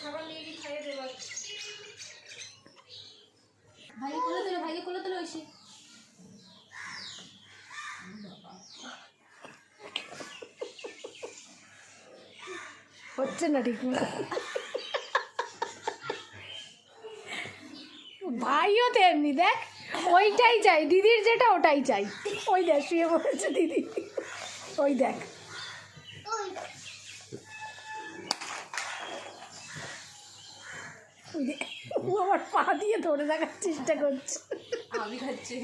খাবার নিয়ে গিয়ে খাইয়ে দেবো। ভাইকে কোলে তোলো এসে। হচ্ছে না ঠিক মতো। ভাইও তেমনি, দেখ ওইটাই চাই, দিদির যেটা ওটাই চাই। ওই দেখ শুয়ে পড়েছে দিদি, ওই দেখ। ও আমার পা দিয়ে ধরে রাখার চেষ্টা করছে। আমি খাচ্ছি।